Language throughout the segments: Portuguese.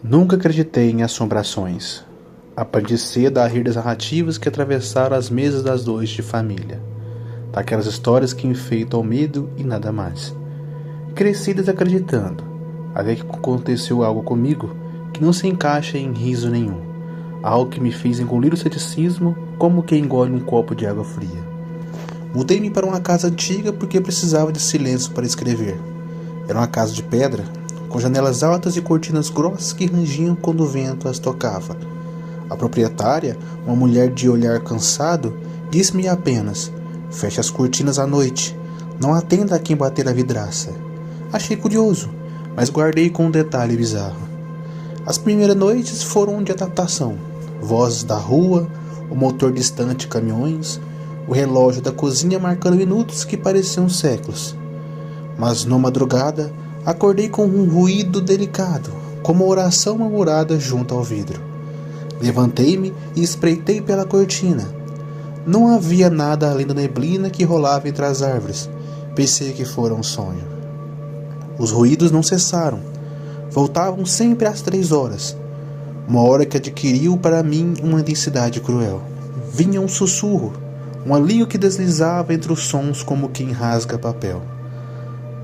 Nunca acreditei em assombrações. Aprendi cedo a rir das narrativas que atravessaram as mesas das noites de família, daquelas histórias que enfeitam o medo e nada mais. Cresci desacreditando, até que aconteceu algo comigo que não se encaixa em riso nenhum, algo que me fez engolir o ceticismo como quem engole um copo de água fria. Mudei-me para uma casa antiga porque precisava de silêncio para escrever. Era uma casa de pedra, com janelas altas e cortinas grossas que rangiam quando o vento as tocava. A proprietária, uma mulher de olhar cansado, disse-me apenas: "Feche as cortinas à noite, não atenda a quem bater a vidraça." Achei curioso, mas guardei com um detalhe bizarro. As primeiras noites foram de adaptação. Vozes da rua, o motor distante de caminhões, o relógio da cozinha marcando minutos que pareciam séculos. Mas numa madrugada, acordei com um ruído delicado, como uma oração murmurada junto ao vidro. Levantei-me e espreitei pela cortina. Não havia nada além da neblina que rolava entre as árvores. Pensei que fora um sonho. Os ruídos não cessaram. Voltavam sempre às 3 horas. Uma hora que adquiriu para mim uma intensidade cruel. Vinha um sussurro, um alívio que deslizava entre os sons como quem rasga papel.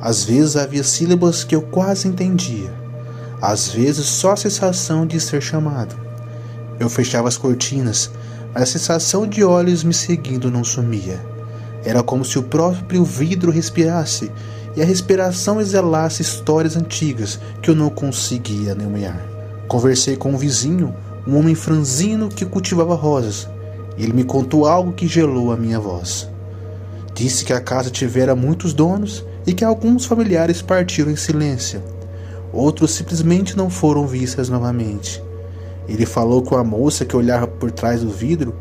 Às vezes havia sílabas que eu quase entendia. Às vezes só a sensação de ser chamado. Eu fechava as cortinas, mas a sensação de olhos me seguindo não sumia. Era como se o próprio vidro respirasse e a respiração exalasse histórias antigas que eu não conseguia nomear. Conversei com um vizinho, um homem franzino que cultivava rosas. Ele me contou algo que gelou a minha voz. Disse que a casa tivera muitos donos e que alguns familiares partiram em silêncio. Outros simplesmente não foram vistos novamente. Ele falou com a moça que olhava por trás do vidro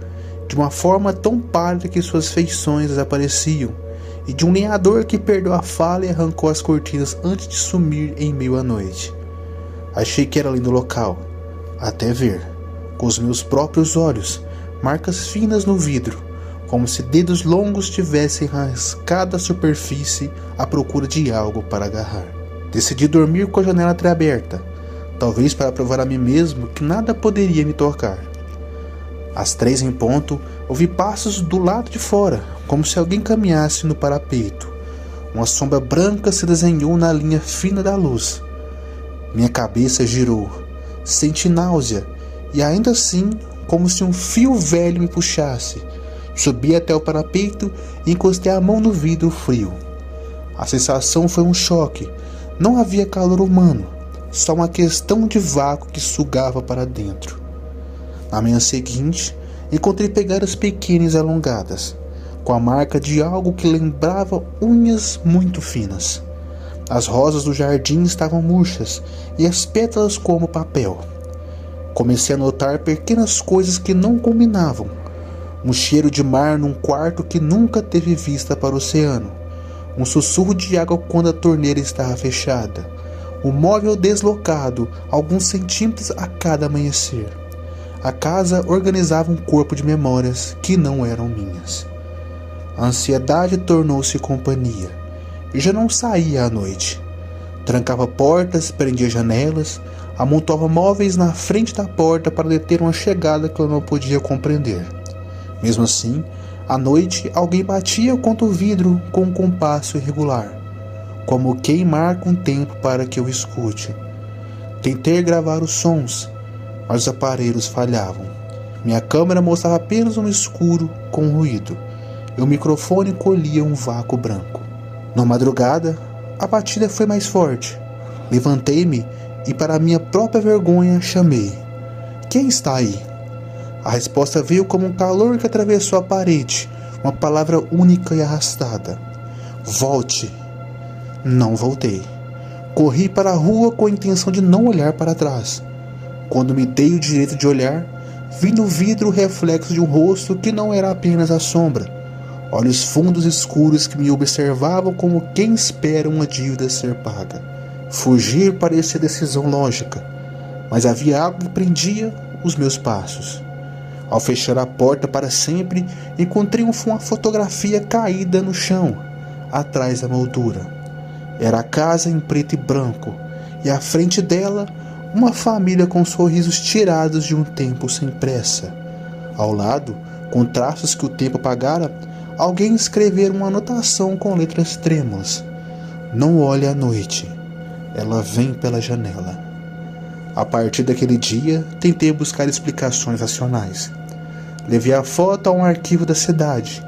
de uma forma tão pálida que suas feições desapareciam, e de um lenhador que perdeu a fala e arrancou as cortinas antes de sumir em meio à noite. Achei que era lindo o local, até ver, com os meus próprios olhos, marcas finas no vidro, como se dedos longos tivessem rascado a superfície à procura de algo para agarrar. Decidi dormir com a janela entreaberta, talvez para provar a mim mesmo que nada poderia me tocar. Às 3 em ponto, ouvi passos do lado de fora, como se alguém caminhasse no parapeito. Uma sombra branca se desenhou na linha fina da luz. Minha cabeça girou, senti náusea, e ainda assim, como se um fio velho me puxasse. Subi até o parapeito e encostei a mão no vidro frio. A sensação foi um choque. Não havia calor humano, só uma questão de vácuo que sugava para dentro. Na manhã seguinte, encontrei pegadas pequenas e alongadas, com a marca de algo que lembrava unhas muito finas. As rosas do jardim estavam murchas e as pétalas como papel. Comecei a notar pequenas coisas que não combinavam. Um cheiro de mar num quarto que nunca teve vista para o oceano. Um sussurro de água quando a torneira estava fechada. O móvel deslocado alguns centímetros a cada amanhecer. A casa organizava um corpo de memórias que não eram minhas. A ansiedade tornou-se companhia, e já não saía à noite. Trancava portas, prendia janelas, amontoava móveis na frente da porta para deter uma chegada que eu não podia compreender. Mesmo assim, à noite alguém batia contra o vidro com um compasso irregular, como quem marca um tempo para que eu escute. Tentei gravar os sons, mas os aparelhos falhavam. Minha câmera mostrava apenas um escuro com ruído, e o microfone colhia um vácuo branco. Na madrugada, a batida foi mais forte. Levantei-me e, para minha própria vergonha, chamei: "Quem está aí?" A resposta veio como um calor que atravessou a parede, uma palavra única e arrastada: "Volte." Não voltei. Corri para a rua com a intenção de não olhar para trás. Quando me dei o direito de olhar, vi no vidro o reflexo de um rosto que não era apenas a sombra. Olhos fundos escuros que me observavam como quem espera uma dívida ser paga. Fugir parecia decisão lógica, mas havia algo que prendia os meus passos. Ao fechar a porta para sempre, encontrei uma fotografia caída no chão, atrás da moldura. Era a casa em preto e branco, e à frente dela, uma família com sorrisos tirados de um tempo sem pressa. Ao lado, com traços que o tempo apagara, alguém escrevera uma anotação com letras trêmulas. Não olhe à noite, ela vem pela janela. A partir daquele dia, tentei buscar explicações racionais. Levei a foto a um arquivo da cidade.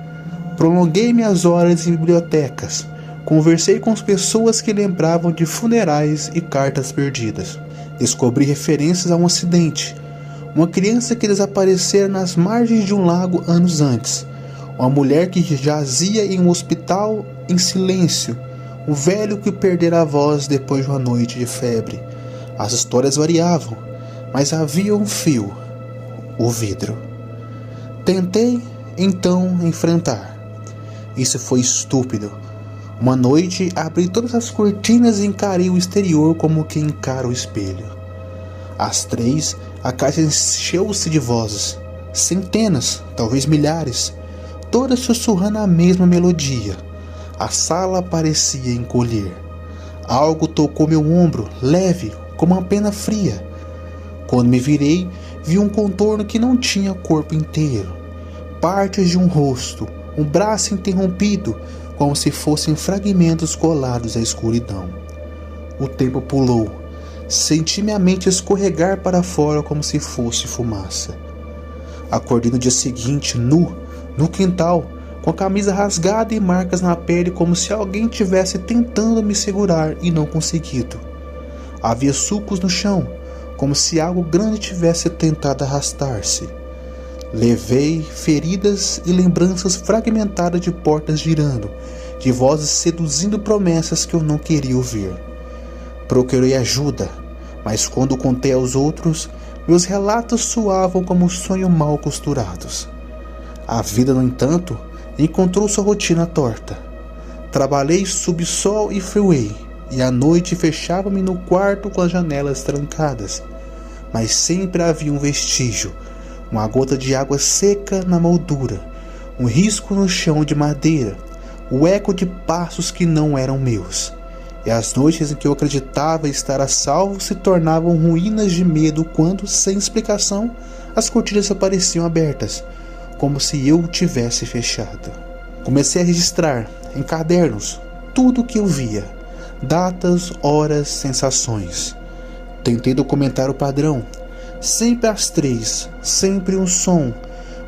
Prolonguei minhas horas em bibliotecas. Conversei com as pessoas que lembravam de funerais e cartas perdidas. Descobri referências a um acidente. Uma criança que desaparecera nas margens de um lago anos antes. Uma mulher que jazia em um hospital em silêncio. Um velho que perdera a voz depois de uma noite de febre. As histórias variavam, mas havia um fio: o vidro. Tentei, então, enfrentar. Isso foi estúpido. Uma noite, abri todas as cortinas e encarei o exterior como quem encara o espelho. Às 3, a casa encheu-se de vozes. Centenas, talvez milhares, todas sussurrando a mesma melodia. A sala parecia encolher. Algo tocou meu ombro, leve, como uma pena fria. Quando me virei, vi um contorno que não tinha corpo inteiro. Partes de um rosto, um braço interrompido, como se fossem fragmentos colados à escuridão. O tempo pulou. Senti minha mente escorregar para fora como se fosse fumaça. Acordei no dia seguinte, nu, no quintal, com a camisa rasgada e marcas na pele como se alguém tivesse tentando me segurar e não conseguido. Havia sulcos no chão, como se algo grande tivesse tentado arrastar-se. Levei feridas e lembranças fragmentadas de portas girando, de vozes seduzindo promessas que eu não queria ouvir. Procurei ajuda, mas quando contei aos outros, meus relatos soavam como sonhos mal costurados. A vida, no entanto, encontrou sua rotina torta. Trabalhei sob sol e freeway, e à noite fechava-me no quarto com as janelas trancadas. Mas sempre havia um vestígio, uma gota de água seca na moldura, um risco no chão de madeira, o eco de passos que não eram meus. E as noites em que eu acreditava estar a salvo se tornavam ruínas de medo quando, sem explicação, as cortinas apareciam abertas, como se eu tivesse fechado. Comecei a registrar, em cadernos, tudo o que eu via. Datas, horas, sensações. Tentei documentar o padrão. Sempre às 3, sempre um som.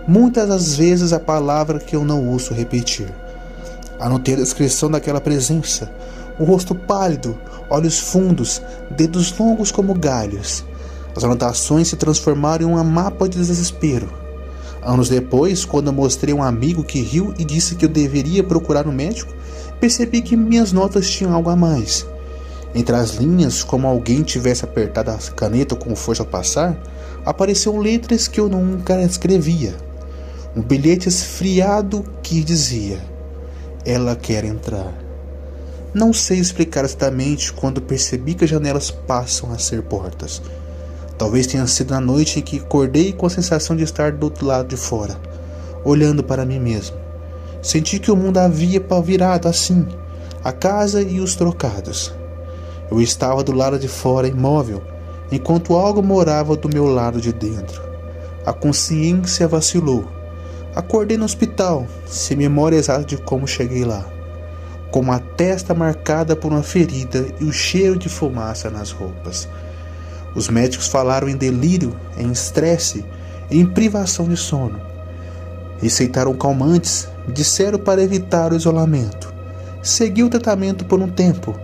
Muitas das vezes a palavra que eu não ouço repetir. Anotei a descrição daquela presença. Um rosto pálido, olhos fundos, dedos longos como galhos. As anotações se transformaram em um mapa de desespero. Anos depois, quando eu mostrei a um amigo que riu e disse que eu deveria procurar um médico, percebi que minhas notas tinham algo a mais. Entre as linhas, como alguém tivesse apertado a caneta com força ao passar, apareceram letras que eu nunca escrevia. Um bilhete esfriado que dizia: "Ela quer entrar." Não sei explicar exatamente quando percebi que as janelas passam a ser portas. Talvez tenha sido na noite em que acordei com a sensação de estar do outro lado de fora, olhando para mim mesmo. Senti que o mundo havia virado assim, a casa e os trocados. Eu estava do lado de fora imóvel, enquanto algo morava do meu lado de dentro. A consciência vacilou. Acordei no hospital, sem memória exata de como cheguei lá, com uma testa marcada por uma ferida e o cheiro de fumaça nas roupas. Os médicos falaram em delírio, em estresse e em privação de sono. Receitaram calmantes, disseram para evitar o isolamento. Segui o tratamento por um tempo,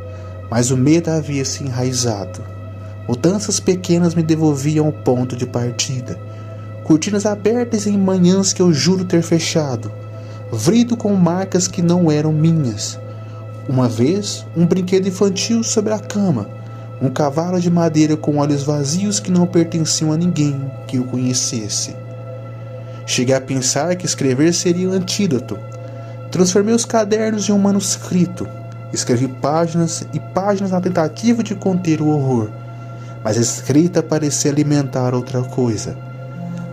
mas o medo havia se enraizado. Mudanças pequenas me devolviam ao ponto de partida. Cortinas abertas em manhãs que eu juro ter fechado. Vrido com marcas que não eram minhas. Uma vez, um brinquedo infantil sobre a cama. Um cavalo de madeira com olhos vazios que não pertenciam a ninguém que o conhecesse. Cheguei a pensar que escrever seria um antídoto. Transformei os cadernos em um manuscrito. Escrevi páginas e páginas na tentativa de conter o horror, mas a escrita parecia alimentar outra coisa.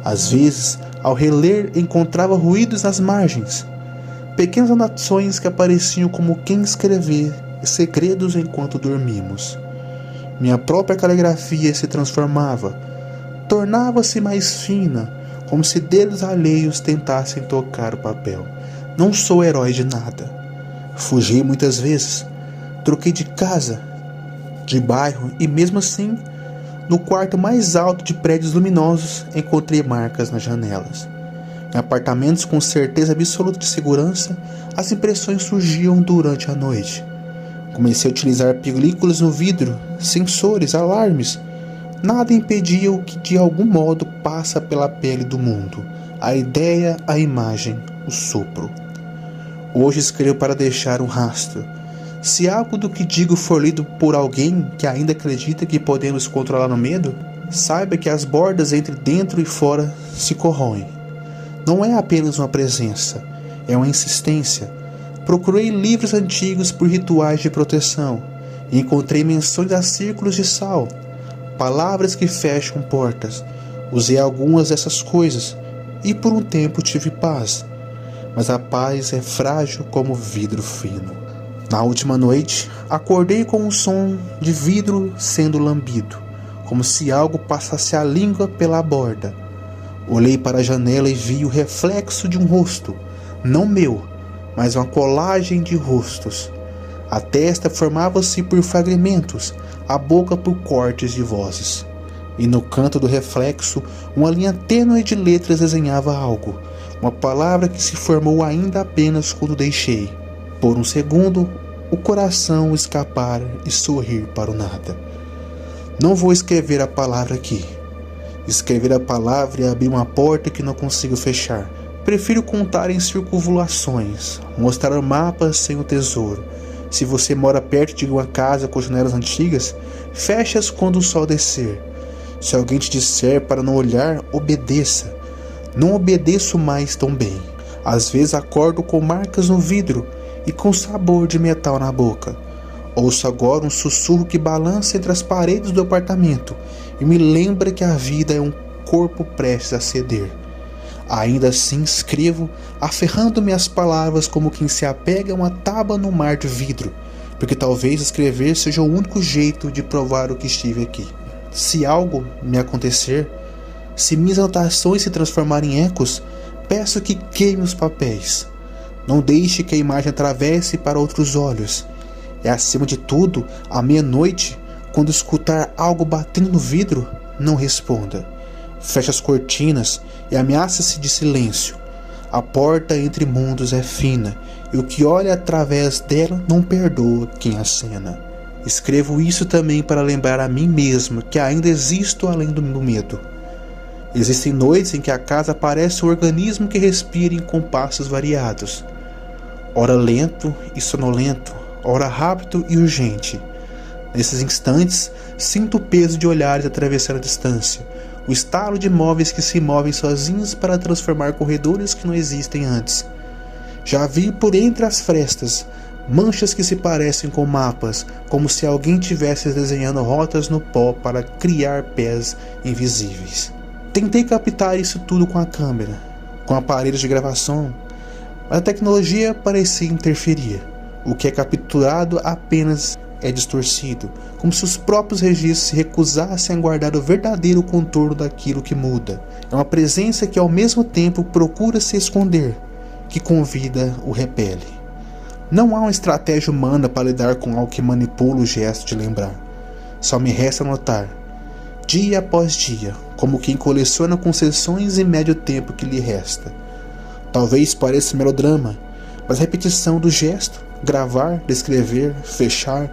Às vezes, ao reler, encontrava ruídos nas margens, pequenas anotações que apareciam como quem escrever segredos enquanto dormimos. Minha própria caligrafia se transformava, tornava-se mais fina, como se dedos alheios tentassem tocar o papel. Não sou herói de nada. Fugi muitas vezes, troquei de casa, de bairro e mesmo assim, no quarto mais alto de prédios luminosos, encontrei marcas nas janelas. Em apartamentos com certeza absoluta de segurança, as impressões surgiam durante a noite. Comecei a utilizar películas no vidro, sensores, alarmes. Nada impedia o que de algum modo passa pela pele do mundo. A ideia, a imagem, o sopro. Hoje escrevo para deixar um rastro. Se algo do que digo for lido por alguém que ainda acredita que podemos controlar o medo, saiba que as bordas entre dentro e fora se corroem. Não é apenas uma presença, é uma insistência. Procurei livros antigos por rituais de proteção e encontrei menções a círculos de sal, palavras que fecham portas. Usei algumas dessas coisas e por um tempo tive paz, mas a paz é frágil como vidro fino. Na última noite, acordei com um som de vidro sendo lambido, como se algo passasse a língua pela borda. Olhei para a janela e vi o reflexo de um rosto, não meu, mas uma colagem de rostos. A testa formava-se por fragmentos, a boca por cortes de vozes. E no canto do reflexo, uma linha tênue de letras desenhava algo, uma palavra que se formou ainda apenas quando deixei, por um segundo, o coração escapar e sorrir para o nada. Não vou escrever a palavra aqui. Escrever a palavra é abrir uma porta que não consigo fechar. Prefiro contar em circunvalações, mostrar mapas sem o tesouro. Se você mora perto de uma casa com janelas antigas, feche-as quando o sol descer. Se alguém te disser para não olhar, obedeça. Não obedeço mais tão bem. Às vezes acordo com marcas no vidro e com sabor de metal na boca. Ouço agora um sussurro que balança entre as paredes do apartamento e me lembra que a vida é um corpo prestes a ceder. Ainda assim escrevo, aferrando-me às palavras como quem se apega a uma tábua no mar de vidro, porque talvez escrever seja o único jeito de provar o que estive aqui. Se algo me acontecer, se minhas anotações se transformarem em ecos, peço que queime os papéis. Não deixe que a imagem atravesse para outros olhos. É acima de tudo, à meia-noite, quando escutar algo batendo no vidro, não responda. Feche as cortinas e ameaça-se de silêncio. A porta entre mundos é fina, e o que olha através dela não perdoa quem acena. Escrevo isso também para lembrar a mim mesmo que ainda existo além do medo. Existem noites em que a casa parece um organismo que respira em compassos variados. Ora lento e sonolento, ora rápido e urgente. Nesses instantes, sinto o peso de olhares atravessar a distância, o estalo de móveis que se movem sozinhos para transformar corredores que não existem antes. Já vi por entre as frestas manchas que se parecem com mapas, como se alguém tivesse desenhando rotas no pó para criar pés invisíveis. Tentei captar isso tudo com a câmera, com aparelhos de gravação, mas a tecnologia parecia interferir. O que é capturado apenas é distorcido, como se os próprios registros se recusassem a guardar o verdadeiro contorno daquilo que muda. É uma presença que ao mesmo tempo procura se esconder, que convida o repele. Não há uma estratégia humana para lidar com algo que manipula o gesto de lembrar. Só me resta notar, dia após dia, como quem coleciona concessões e mede o tempo que lhe resta. Talvez pareça melodrama, mas a repetição do gesto, gravar, descrever, fechar,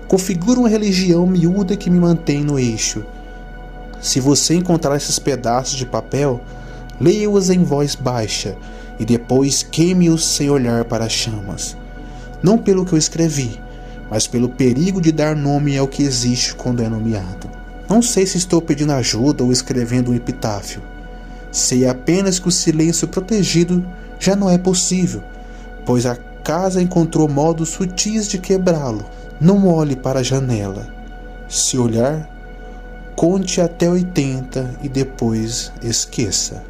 configura uma religião miúda que me mantém no eixo. Se você encontrar esses pedaços de papel, leia-os em voz baixa e depois queime-os sem olhar para as chamas. Não pelo que eu escrevi, mas pelo perigo de dar nome ao que existe quando é nomeado. Não sei se estou pedindo ajuda ou escrevendo um epitáfio. Sei apenas que o silêncio protegido já não é possível, pois a casa encontrou modos sutis de quebrá-lo. Não olhe para a janela. Se olhar, conte até 80 e depois esqueça.